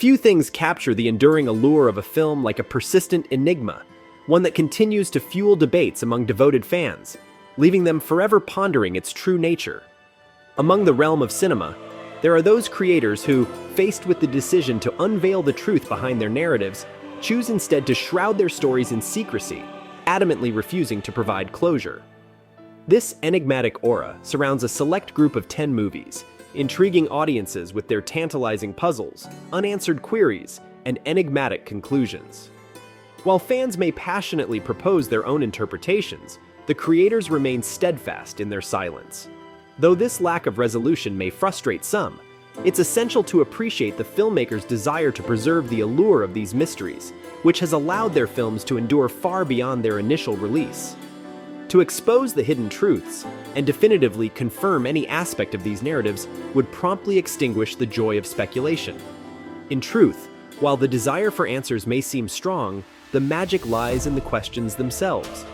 Few things capture the enduring allure of a film like a persistent enigma, one that continues to fuel debates among devoted fans, leaving them forever pondering its true nature. Among the realm of cinema, there are those creators who, faced with the decision to unveil the truth behind their narratives, choose instead to shroud their stories in secrecy, adamantly refusing to provide closure. This enigmatic aura surrounds a select group of 10 movies, intriguing audiences with their tantalizing puzzles, unanswered queries, and enigmatic conclusions. While fans may passionately propose their own interpretations, the creators remain steadfast in their silence. Though this lack of resolution may frustrate some, it's essential to appreciate the filmmakers' desire to preserve the allure of these mysteries, which has allowed their films to endure far beyond their initial release. To expose the hidden truths and definitively confirm any aspect of these narratives would promptly extinguish the joy of speculation. In truth, while the desire for answers may seem strong, the magic lies in the questions themselves.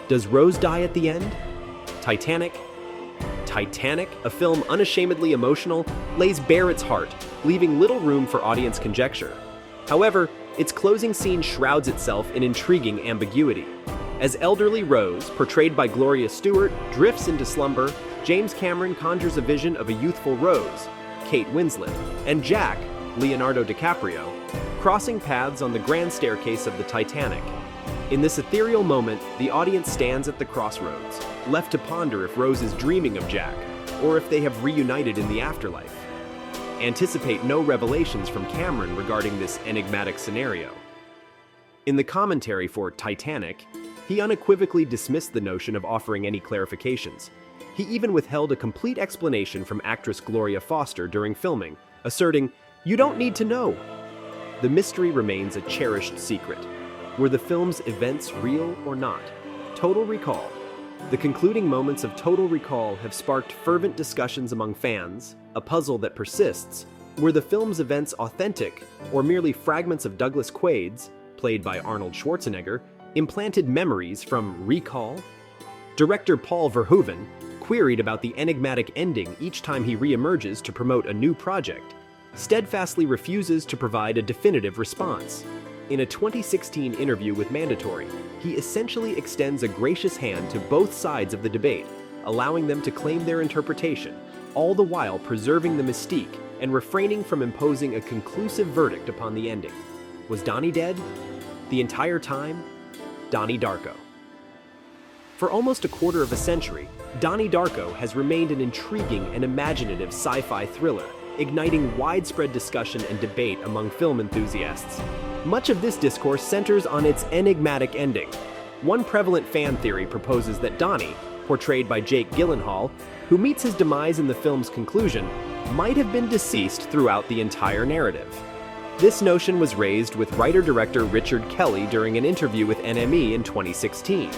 Does Rose die at the end? Titanic, a film unashamedly emotional, lays bare its heart, leaving little room for audience conjecture. However, its closing scene shrouds itself in intriguing ambiguity. As elderly Rose, portrayed by Gloria Stewart, drifts into slumber, James Cameron conjures a vision of a youthful Rose, Kate Winslet, and Jack, Leonardo DiCaprio, crossing paths on the grand staircase of the Titanic. In this ethereal moment, the audience stands at the crossroads, left to ponder if Rose is dreaming of Jack, or if they have reunited in the afterlife. Anticipate no revelations from Cameron regarding this enigmatic scenario. In the commentary for Titanic, he unequivocally dismissed the notion of offering any clarifications. He even withheld a complete explanation from actress Gloria Foster during filming, asserting, "You don't need to know." The mystery remains a cherished secret. Were the film's events real or not? Total Recall. The concluding moments of Total Recall have sparked fervent discussions among fans, a puzzle that persists. Were the film's events authentic, or merely fragments of Douglas Quaid's, played by Arnold Schwarzenegger, implanted memories from Recall? Director Paul Verhoeven, queried about the enigmatic ending each time he reemerges to promote a new project, steadfastly refuses to provide a definitive response. In a 2016 interview with Mandatory, he essentially extends a gracious hand to both sides of the debate, allowing them to claim their interpretation, all the while preserving the mystique and refraining from imposing a conclusive verdict upon the ending. Was Donnie dead? The entire time? Donnie Darko. For almost a quarter of a century, Donnie Darko has remained an intriguing and imaginative sci-fi thriller, igniting widespread discussion and debate among film enthusiasts. Much of this discourse centers on its enigmatic ending. One prevalent fan theory proposes that Donnie, portrayed by Jake Gyllenhaal, who meets his demise in the film's conclusion, might have been deceased throughout the entire narrative. This notion was raised with writer-director Richard Kelly during an interview with NME in 2016.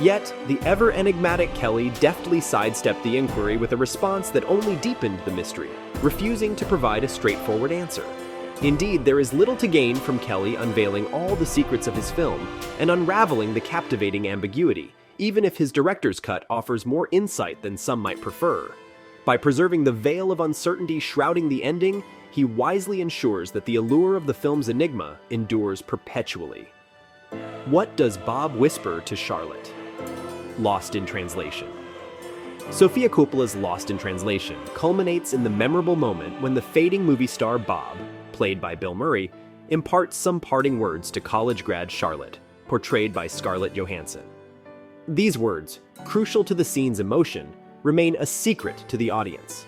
Yet, the ever-enigmatic Kelly deftly sidestepped the inquiry with a response that only deepened the mystery, refusing to provide a straightforward answer. Indeed, there is little to gain from Kelly unveiling all the secrets of his film and unraveling the captivating ambiguity, even if his director's cut offers more insight than some might prefer. By preserving the veil of uncertainty shrouding the ending, he wisely ensures that the allure of the film's enigma endures perpetually. What does Bob whisper to Charlotte? Lost in translation. Sofia Coppola's Lost in Translation culminates in the memorable moment when the fading movie star Bob, played by Bill Murray, imparts some parting words to college grad Charlotte, portrayed by Scarlett Johansson. These words, crucial to the scene's emotion, remain a secret to the audience.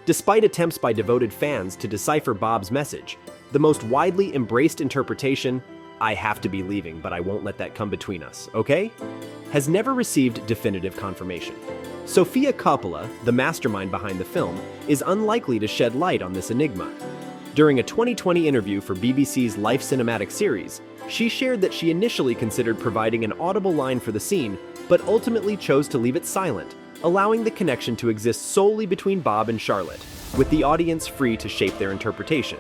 Despite attempts by devoted fans to decipher Bob's message, the most widely embraced interpretation, "I have to be leaving, but I won't let that come between us, okay?" has never received definitive confirmation. Sofia Coppola, the mastermind behind the film, is unlikely to shed light on this enigma. During a 2020 interview for BBC's Life Cinematic series, she shared that she initially considered providing an audible line for the scene, but ultimately chose to leave it silent, allowing the connection to exist solely between Bob and Charlotte, with the audience free to shape their interpretation.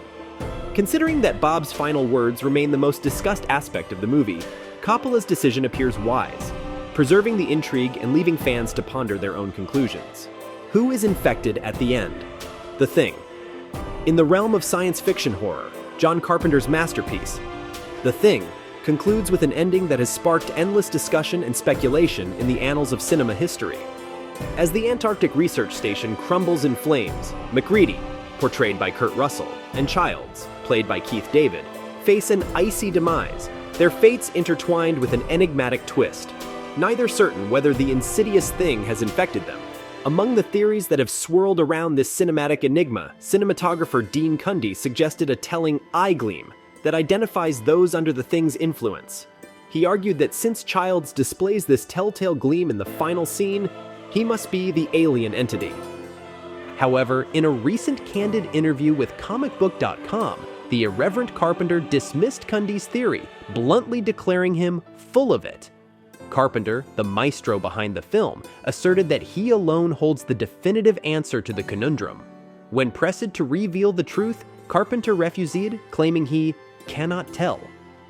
Considering that Bob's final words remain the most discussed aspect of the movie, Coppola's decision appears wise, preserving the intrigue and leaving fans to ponder their own conclusions. Who is infected at the end? The Thing. In the realm of science fiction horror, John Carpenter's masterpiece. The Thing concludes with an ending that has sparked endless discussion and speculation in the annals of cinema history. As the Antarctic Research Station crumbles in flames, MacReady, portrayed by Kurt Russell, and Childs, played by Keith David, face an icy demise, their fates intertwined with an enigmatic twist, neither certain whether the insidious thing has infected them. Among the theories that have swirled around this cinematic enigma, cinematographer Dean Cundey suggested a telling eye gleam that identifies those under the thing's influence. He argued that since Childs displays this telltale gleam in the final scene, he must be the alien entity. However, in a recent candid interview with comicbook.com, the irreverent Carpenter dismissed Cundey's theory, bluntly declaring him full of it. Carpenter, the maestro behind the film, asserted that he alone holds the definitive answer to the conundrum. When pressed to reveal the truth, Carpenter refused, claiming he cannot tell.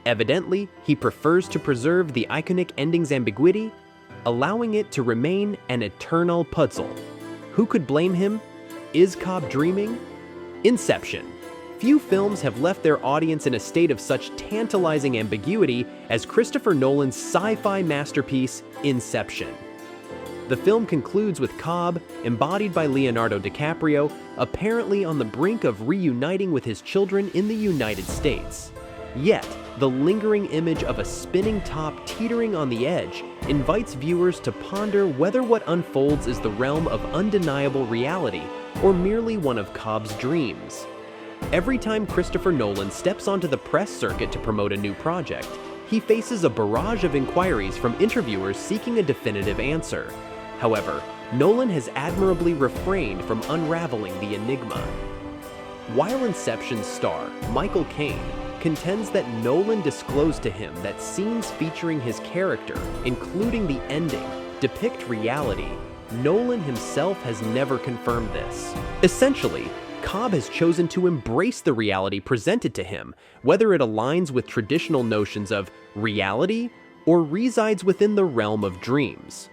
Evidently, he prefers to preserve the iconic ending's ambiguity, allowing it to remain an eternal puzzle. Who could blame him? Is Cobb dreaming? Inception. Few films have left their audience in a state of such tantalizing ambiguity as Christopher Nolan's sci-fi masterpiece, Inception. The film concludes with Cobb, embodied by Leonardo DiCaprio, apparently on the brink of reuniting with his children in the United States. Yet, the lingering image of a spinning top teetering on the edge invites viewers to ponder whether what unfolds is the realm of undeniable reality or merely one of Cobb's dreams. Every time Christopher Nolan steps onto the press circuit to promote a new project, he faces a barrage of inquiries from interviewers seeking a definitive answer. However, Nolan has admirably refrained from unraveling the enigma. While Inception's star, Michael Caine, contends that Nolan disclosed to him that scenes featuring his character, including the ending, depict reality, Nolan himself has never confirmed this. Essentially, Cobb has chosen to embrace the reality presented to him, whether it aligns with traditional notions of reality or resides within the realm of dreams.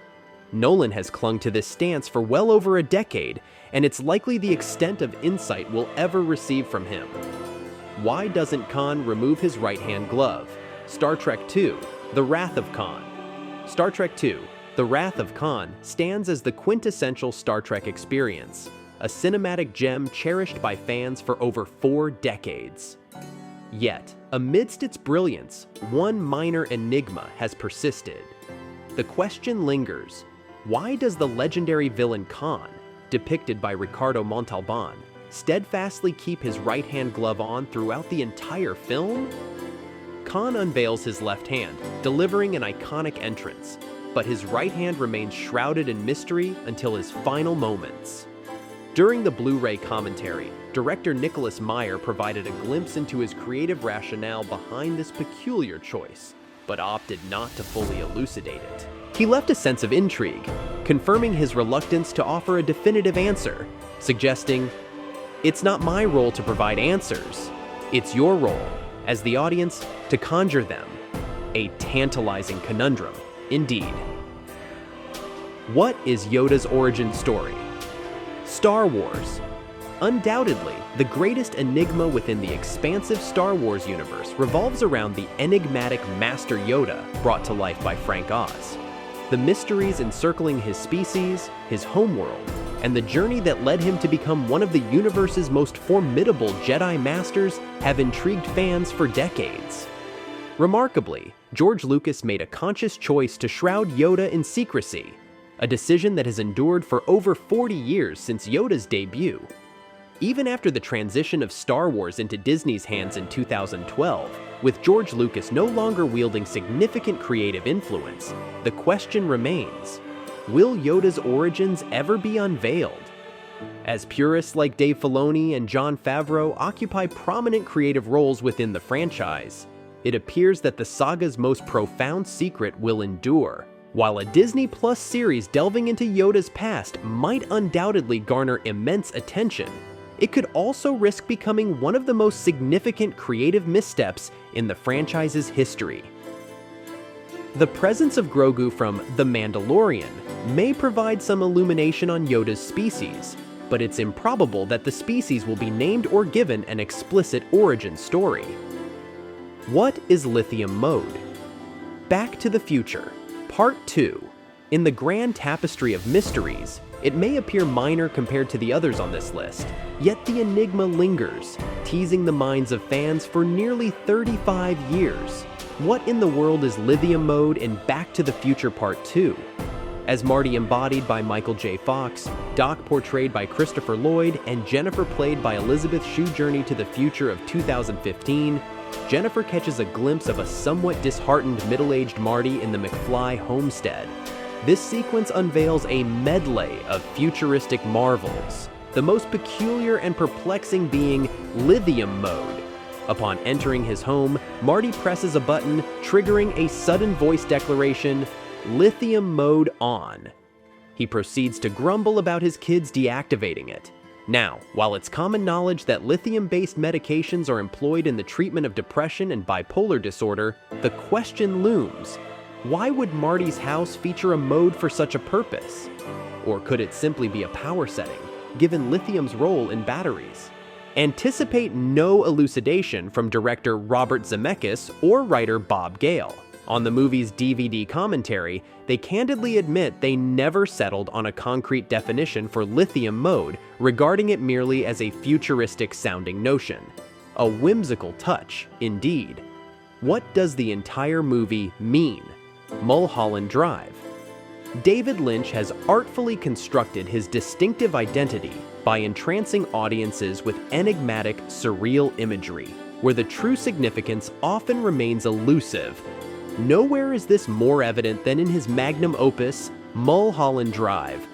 Nolan has clung to this stance for well over a decade, and it's likely the extent of insight we'll ever receive from him. Why doesn't Khan remove his right-hand glove? Star Trek II: The Wrath of Khan. Star Trek II: The Wrath of Khan stands as the quintessential Star Trek experience, a cinematic gem cherished by fans for over 4 decades. Yet, amidst its brilliance, one minor enigma has persisted. The question lingers: why does the legendary villain Khan, depicted by Ricardo Montalban, steadfastly keep his right-hand glove on throughout the entire film? Khan unveils his left hand, delivering an iconic entrance, but his right hand remains shrouded in mystery until his final moments. During the Blu-ray commentary, director Nicholas Meyer provided a glimpse into his creative rationale behind this peculiar choice, but opted not to fully elucidate it. He left a sense of intrigue, confirming his reluctance to offer a definitive answer, suggesting, "It's not my role to provide answers. It's your role, as the audience, to conjure them." A tantalizing conundrum, indeed. What is Yoda's origin story? Star Wars. Undoubtedly, the greatest enigma within the expansive Star Wars universe revolves around the enigmatic Master Yoda brought to life by Frank Oz. The mysteries encircling his species, his homeworld, and the journey that led him to become one of the universe's most formidable Jedi Masters have intrigued fans for decades. Remarkably, George Lucas made a conscious choice to shroud Yoda in secrecy, a decision that has endured for over 40 years since Yoda's debut. Even after the transition of Star Wars into Disney's hands in 2012, with George Lucas no longer wielding significant creative influence, the question remains: will Yoda's origins ever be unveiled? As purists like Dave Filoni and Jon Favreau occupy prominent creative roles within the franchise, it appears that the saga's most profound secret will endure. While a Disney Plus series delving into Yoda's past might undoubtedly garner immense attention, it could also risk becoming one of the most significant creative missteps in the franchise's history. The presence of Grogu from The Mandalorian may provide some illumination on Yoda's species, but it's improbable that the species will be named or given an explicit origin story. What is lithium mode? Back to the Future, Part 2. In the grand tapestry of mysteries, it may appear minor compared to the others on this list, yet the enigma lingers, teasing the minds of fans for nearly 35 years. What in the world is lithium mode in Back to the Future Part 2? As Marty embodied by Michael J. Fox, Doc portrayed by Christopher Lloyd, and Jennifer played by Elizabeth Shue journey to the future of 2015, Jennifer catches a glimpse of a somewhat disheartened middle-aged Marty in the McFly homestead. This sequence unveils a medley of futuristic marvels, the most peculiar and perplexing being lithium mode. Upon entering his home, Marty presses a button, triggering a sudden voice declaration, "Lithium mode on." He proceeds to grumble about his kids deactivating it. Now, while it's common knowledge that lithium-based medications are employed in the treatment of depression and bipolar disorder, the question looms, why would Marty's house feature a mode for such a purpose? Or could it simply be a power setting, given lithium's role in batteries? Anticipate no elucidation from director Robert Zemeckis or writer Bob Gale. On the movie's DVD commentary, they candidly admit they never settled on a concrete definition for lithium mode, regarding it merely as a futuristic-sounding notion. A whimsical touch, indeed. What does the entire movie mean? Mulholland Drive. David Lynch has artfully constructed his distinctive identity by entrancing audiences with enigmatic, surreal imagery, where the true significance often remains elusive. Nowhere is this more evident than in his magnum opus, Mulholland Drive.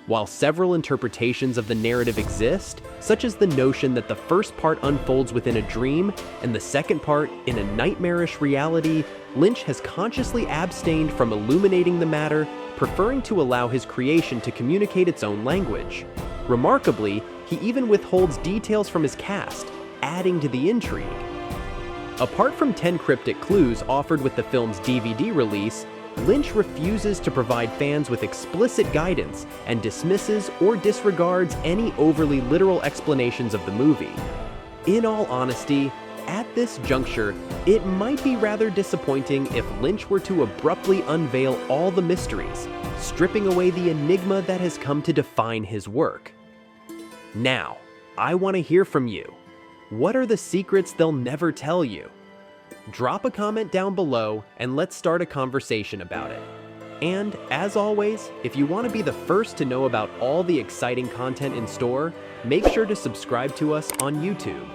While several interpretations of the narrative exist, such as the notion that the first part unfolds within a dream and the second part in a nightmarish reality, Lynch has consciously abstained from illuminating the matter, preferring to allow his creation to communicate its own language. Remarkably, he even withholds details from his cast, adding to the intrigue. Apart from 10 cryptic clues offered with the film's DVD release, Lynch refuses to provide fans with explicit guidance and dismisses or disregards any overly literal explanations of the movie. In all honesty, at this juncture, it might be rather disappointing if Lynch were to abruptly unveil all the mysteries, stripping away the enigma that has come to define his work. Now, I want to hear from you. What are the secrets they'll never tell you? Drop a comment down below and let's start a conversation about it. And as always, if you want to be the first to know about all the exciting content in store, make sure to subscribe to us on YouTube.